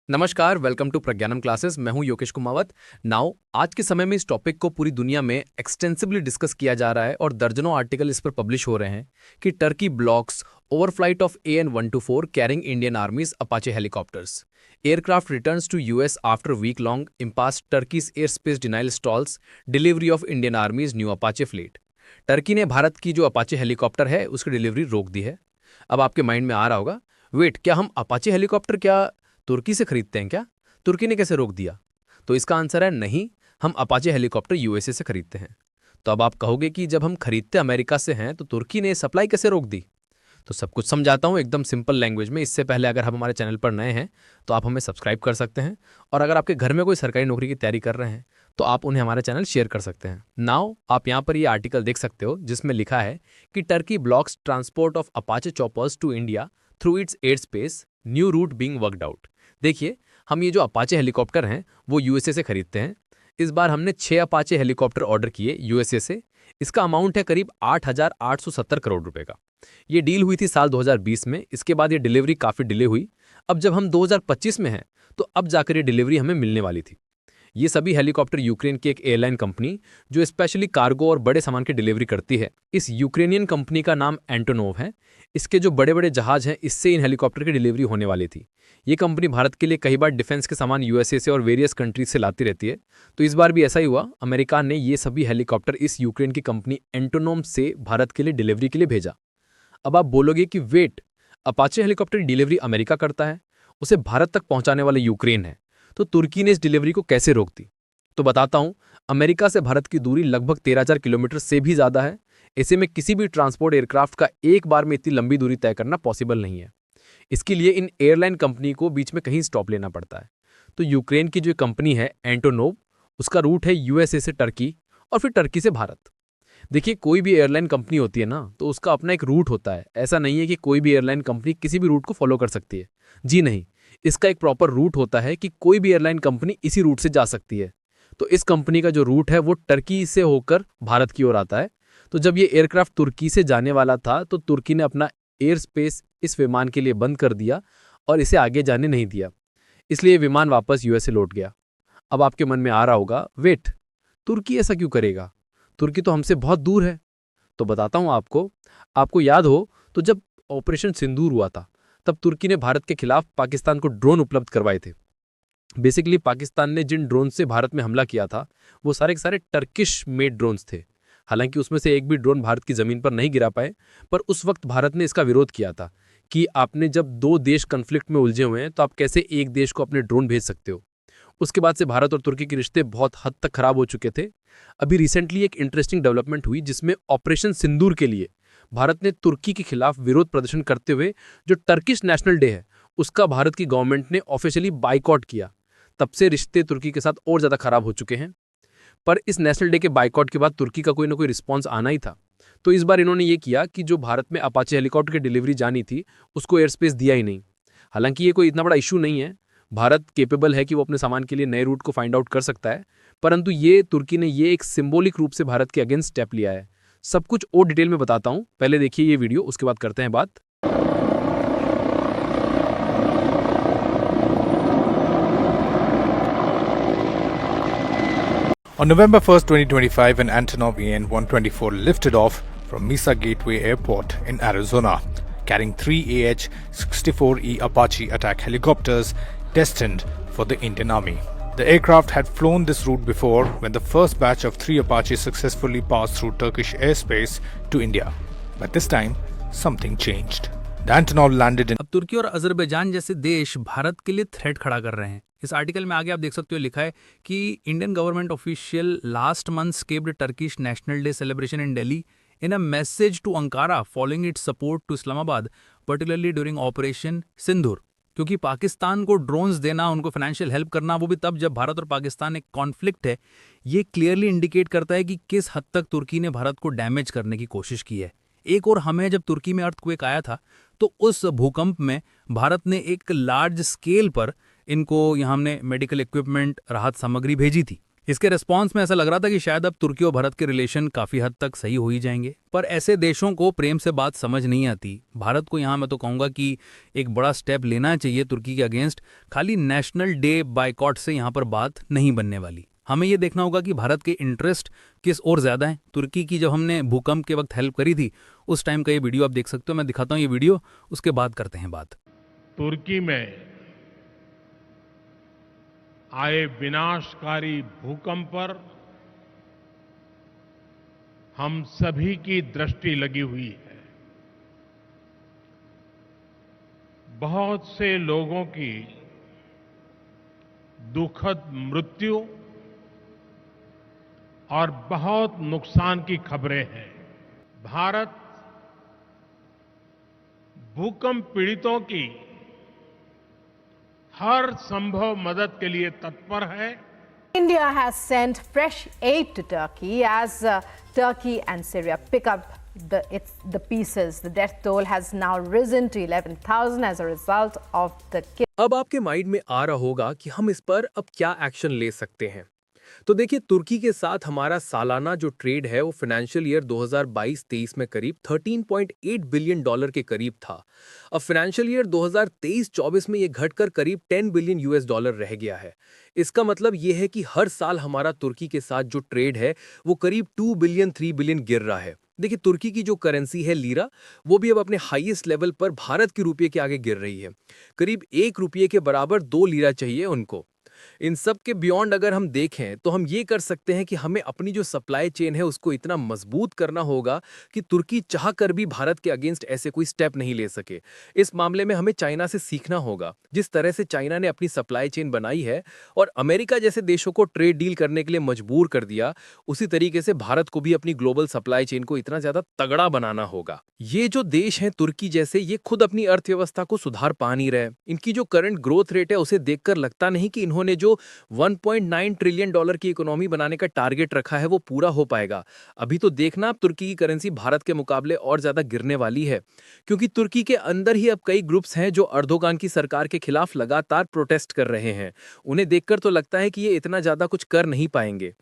नमस्कार, welcome to प्रज्ञानम classes. मैं हूं योकेश कुमावत। नाउ आज के समय में इस टॉपिक को पूरी दुनिया में एक्सटेंसिवली डिस्कस किया जा रहा है और दर्जनों आर्टिकल इस पर पब्लिश हो रहे हैं कि Turkey blocks overflight of AN-124 carrying Indian army's Apache helicopters. Aircraft returns to US after week long impasse Turkey's air space denial stalls delivery of Indian army's new Apache fleet. Turkey ने भारत की जो Apache helicopter है उसकी delivery रोक दी है। अब आपके mind में आ रहा होगा, वेट, क्या हम अपाचे हेलीकॉप्टर तुर्की से खरीदते हैं क्या? तुर्की ने कैसे रोक दिया? तो इसका आंसर है नहीं, हम अपाचे हेलीकॉप्टर USA से खरीदते हैं। तो अब आप कहोगे कि जब हम खरीदते अमेरिका से हैं तो तुर्की ने सप्लाई कैसे रोक दी? तो सब कुछ समझाता हूँ एकदम सिंपल लैंग्वेज में। इससे पहले अगर आप हमारे चैनल पर नए हैं तो आप हमें सब्सक्राइब कर सकते हैं, और अगर आपके घर में कोई सरकारी नौकरी की तैयारी कर रहे हैं तो आप उन्हें हमारा चैनल शेयर कर सकते हैं। नाउ आप यहाँ पर ये आर्टिकल देख सकते हो जिसमें लिखा है कि Turkey blocks transport of Apache choppers to India through its air space, new route being worked out. देखिए, हम ये जो अपाचे हेलीकॉप्टर हैं वो USA से खरीदते हैं। इस बार हमने 6 अपाचे हेलीकॉप्टर ऑर्डर किए USA से। इसका अमाउंट है करीब 8,870 करोड़ रुपए का। ये डील हुई थी साल 2020 में। इसके बाद ये डिलीवरी काफ़ी डिले हुई। अब जब हम 2025 में हैं तो अब जाकर ये डिलीवरी हमें मिलने वाली थी। ये सभी हेलीकॉप्टर यूक्रेन की एक एयरलाइन कंपनी जो स्पेशली कार्गो और बड़े सामान की डिलीवरी करती है, इस यूक्रेनियन कंपनी का नाम एंटोनोव है। इसके जो बड़े बड़े जहाज हैं, इससे इन हेलीकॉप्टर की डिलीवरी होने वाली थी। ये कंपनी भारत के लिए कई बार डिफेंस के सामान USA से और वेरियस कंट्रीज से लाती रहती है। तो इस बार भी ऐसा ही हुआ। अमेरिका ने ये सभी हेलीकॉप्टर इस यूक्रेन की कंपनी एंटोनोम से भारत के लिए डिलीवरी के लिए भेजा। अब आप बोलोगे कि वेट, अपाचे हेलीकॉप्टर की डिलीवरी अमेरिका करता है, उसे भारत तक पहुंचाने वाला यूक्रेन है, तो तुर्की ने इस डिलीवरी को कैसे रोक दी? तो बताता हूं। अमेरिका से भारत की दूरी लगभग 13,000 किलोमीटर से भी ज्यादा है। ऐसे में किसी भी ट्रांसपोर्ट एयरक्राफ्ट का एक बार में इतनी लंबी दूरी तय करना पॉसिबल नहीं है। इसके लिए इन एयरलाइन कंपनी को बीच में कहीं स्टॉप लेना पड़ता है। तो यूक्रेन की जो कंपनी है एंटोनोव, उसका रूट है USA से टर्की और फिर टर्की से भारत। देखिए, कोई भी एयरलाइन कंपनी होती है ना, तो उसका अपना एक रूट होता है। ऐसा नहीं है कि कोई भी एयरलाइन कंपनी किसी भी रूट को फॉलो कर सकती है। जी नहीं, इसका एक प्रॉपर रूट होता है कि कोई भी एयरलाइन कंपनी इसी रूट से जा सकती है। तो इस कंपनी का जो रूट है वो टर्की से होकर भारत की ओर आता है। तो जब ये एयरक्राफ्ट तुर्की से जाने वाला था तो तुर्की ने अपना एयर स्पेस इस विमान के लिए बंद कर दिया और इसे आगे जाने नहीं दिया। इसलिए ये विमान वापस US से लौट गया। अब आपके मन में आ रहा होगा, वेट, तुर्की ऐसा क्यों करेगा? तुर्की तो हमसे बहुत दूर है। तो बताता हूं आपको याद हो तो जब ऑपरेशन सिंदूर हुआ था तब तुर्की ने भारत के खिलाफ पाकिस्तान को ड्रोन उपलब्ध करवाए थे। बेसिकली पाकिस्तान ने जिन ड्रोन से भारत में हमला किया था वो सारे के सारे टर्किश मेड ड्रोन्स थे। हालांकि उसमें से एक भी ड्रोन भारत की जमीन पर नहीं गिरा पाए, पर उस वक्त भारत ने इसका विरोध किया था कि आपने जब दो देश कन्फ्लिक्ट में उलझे हुए हैं तो आप कैसे एक देश को अपने ड्रोन भेज सकते हो। उसके बाद से भारत और तुर्की के रिश्ते बहुत हद तक खराब हो चुके थे। अभी रिसेंटली एक इंटरेस्टिंग डेवलपमेंट हुई जिसमें ऑपरेशन सिंदूर के लिए भारत ने तुर्की के खिलाफ विरोध प्रदर्शन करते हुए जो टर्किश नेशनल डे है उसका भारत की गवर्नमेंट ने ऑफिशियली बाइकआउट किया। तब से रिश्ते तुर्की के साथ और ज्यादा खराब हो चुके हैं। पर इस नेशनल डे के बाइकआउट के बाद तुर्की का कोई ना कोई रिस्पॉन्स आना ही था। तो इस बार इन्होंने ये किया कि जो भारत में अपाचे हेलीकॉप्टर की डिलीवरी जानी थी उसको एयर स्पेस दिया ही नहीं। हालांकि ये कोई इतना बड़ा इशू नहीं है, भारत केपेबल है कि वो अपने सामान के लिए नए रूट को फाइंड आउट कर सकता है, परंतु ये तुर्की ने ये एक सिंबॉलिक रूप से भारत के अगेंस्ट स्टेप लिया है। सब कुछ और डिटेल में बताता हूं, पहले देखिए ये वीडियो, उसके बाद करते हैं बात। On November 1st, 2025, an Antonov AN-124 lifted off from Mesa Gateway Airport in Arizona, carrying 3 AH-64E Apache attack helicopters destined for the Indian Army. The aircraft had flown this route before when the first batch of 3 Apaches successfully passed through Turkish airspace to India. But this time, something changed. The Antonov landed in... अब तुर्की और Azerbaijan जैसे देश भारत के लिए threat खड़ा कर रहे हैं। इस आर्टिकल में आगे आप देख सकते हो लिखा है कि Indian government official last month skipped Turkish national day celebration in Delhi in a message to Ankara following its support to Islamabad particularly during operation Sindoor. क्योंकि पाकिस्तान को ड्रोन्स देना, उनको फाइनेंशियल हेल्प करना, वो भी तब जब भारत और पाकिस्तान एक कॉन्फ्लिक्ट है, ये क्लियरली इंडिकेट करता है कि किस हद तक तुर्की ने भारत को डैमेज करने की कोशिश की है। एक और हमें जब तुर्की में अर्थक्वेक आया था तो उस भूकंप में भारत ने एक लार्ज स्केल पर इनको यहाँ हमने मेडिकल इक्विपमेंट, राहत सामग्री भेजी थी। इसके रिस्पॉन्स में ऐसा लग रहा था कि शायद अब तुर्की और भारत के रिलेशन काफ़ी हद तक सही हो ही जाएंगे, पर ऐसे देशों को प्रेम से बात समझ नहीं आती। भारत को यहाँ मैं तो कहूँगा कि एक बड़ा स्टेप लेना चाहिए तुर्की के अगेंस्ट। खाली नेशनल डे बायकॉट से यहाँ पर बात नहीं बनने वाली। हमें ये देखना होगा कि भारत के इंटरेस्ट किस ओर ज़्यादा है। तुर्की की जब हमने भूकंप के वक्त हेल्प करी थी, उस टाइम का ये वीडियो आप देख सकते हो। मैं दिखाता हूँ ये वीडियो, उसके बाद करते हैं बात। तुर्की में आए विनाशकारी भूकंप पर हम सभी की दृष्टि लगी हुई है। बहुत से लोगों की दुखद मृत्यु और बहुत नुकसान की खबरें हैं। भारत भूकंप पीड़ितों की हर संभव मदद के लिए तत्पर है। India has sent fresh aid to Turkey as Turkey and Syria pick up the pieces. The death toll has now risen to 11,000 as a result of the अब आपके माइंड में आ रहा होगा कि हम इस पर अब क्या एक्शन ले सकते हैं। तो देखिए, तुर्की के साथ हमारा सालाना जो ट्रेड है वो फाइनेंशियल ईयर 2022-23 में करीब 13.8 बिलियन डॉलर के करीब था। अब फाइनेंशियल ईयर 2023-24 में ये घटकर करीब 10 बिलियन यूएस डॉलर रह गया है। इसका मतलब ये है कि हर साल हमारा तुर्की के साथ जो ट्रेड है वो करीब 2 बिलियन 3 बिलियन गिर रहा है। देखिए, तुर्की की जो करेंसी है लीरा, वो भी अब अपने हाईएस्ट लेवल पर भारत के रुपये के आगे गिर रही है। करीब 1 रुपये के बराबर 2 लीरा चाहिए उनको। इन सब के बियॉन्ड अगर हम देखें तो हम ये कर सकते हैं कि हमें अपनी जो सप्लाई चेन है उसको इतना मजबूत करना होगा कि तुर्की चाह कर भी भारत के अगेंस्ट ऐसे कोई स्टेप नहीं ले सके। इस मामले में हमें चाइना से सीखना होगा। जिस तरह से चाइना ने अपनी सप्लाई चेन बनाई है और अमेरिका जैसे देशों को ट्रेड डील करने के लिए मजबूर कर दिया, उसी तरीके से भारत को भी अपनी ग्लोबल सप्लाई चेन को इतना ज्यादा तगड़ा बनाना होगा। ये जो देश हैं तुर्की जैसे, ये खुद अपनी अर्थव्यवस्था को सुधार पा नहीं रहे। इनकी जो करंट ग्रोथ रेट है उसे देखकर लगता नहीं कि इन्होंने जो 1.9 ट्रिलियन डॉलर की इकोनॉमी बनाने का टारगेट रखा है वो पूरा हो पाएगा। अभी तो देखना, अब तुर्की की करेंसी भारत के मुकाबले और ज्यादा गिरने वाली है, क्योंकि तुर्की के अंदर ही अब कई ग्रुप्स हैं जो अर्दोगान की सरकार के खिलाफ लगातार प्रोटेस्ट कर रहे हैं। उन्हें देखकर तो लगता है कि ये इतना ज्यादा कुछ कर नहीं पाएंगे।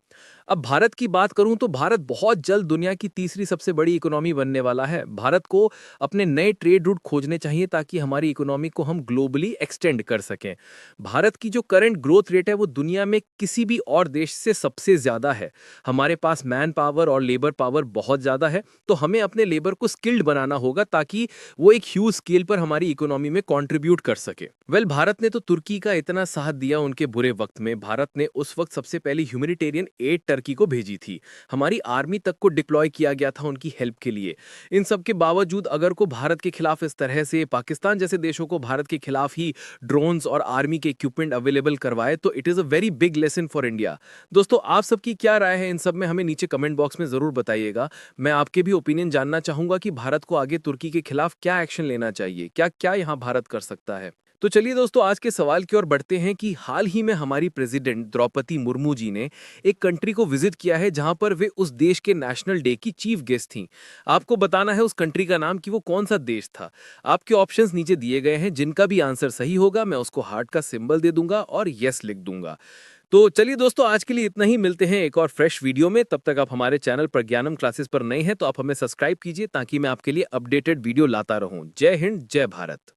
अब भारत की बात करूं तो भारत बहुत जल्द दुनिया की तीसरी सबसे बड़ी इकोनॉमी बनने वाला है। भारत को अपने नए ट्रेड रूट खोजने चाहिए ताकि हमारी इकोनॉमी को हम ग्लोबली एक्सटेंड कर सकें। भारत की जो करंट ग्रोथ रेट है वो दुनिया में किसी भी और देश से सबसे ज्यादा है। हमारे पास मैन पावर और लेबर पावर बहुत ज्यादा है, तो हमें अपने लेबर को स्किल्ड बनाना होगा ताकि वो एक ह्यूज स्केल पर हमारी इकोनॉमी में कंट्रीब्यूट कर सके। भारत ने तो तुर्की का इतना साथ दिया उनके बुरे वक्त में। भारत ने उस वक्त सबसे पहले ह्यूमैनिटेरियन एड टर्की को भेजी थी। हमारी आर्मी तक को डिप्लॉय किया गया था उनकी हेल्प के लिए। इन सब के बावजूद अगर को भारत के खिलाफ इस तरह से पाकिस्तान जैसे देशों को भारत के खिलाफ ही ड्रोन्स और आर्मी के इक्विपमेंट अवेलेबल करवाए, तो it is a very big lesson for India. दोस्तों, आप सबकी क्या राय है इन सब में, हमें नीचे कमेंट बॉक्स में जरूर बताइएगा। मैं आपके भी ओपिनियन जानना चाहूंगा कि भारत को आगे तुर्की के खिलाफ क्या एक्शन लेना चाहिए, क्या क्या यहाँ भारत कर सकता है। तो चलिए दोस्तों, आज के सवाल की ओर बढ़ते हैं कि हाल ही में हमारी प्रेसिडेंट द्रौपदी मुर्मू जी ने एक कंट्री को विजिट किया है जहां पर वे उस देश के नेशनल डे की चीफ गेस्ट थी। आपको बताना है उस कंट्री का नाम कि वो कौन सा देश था। आपके ऑप्शंस नीचे दिए गए हैं, जिनका भी आंसर सही होगा मैं उसको हार्ट का सिंबल दे दूंगा और यस लिख दूंगा। तो चलिए दोस्तों, आज के लिए इतना ही। मिलते हैं एक और फ्रेश वीडियो में। तब तक आप हमारे चैनल प्रज्ञानम क्लासेस पर नए हैं तो आप हमें सब्सक्राइब कीजिए ताकि मैं आपके लिए अपडेटेड वीडियो लाता रहूं। जय हिंद, जय भारत।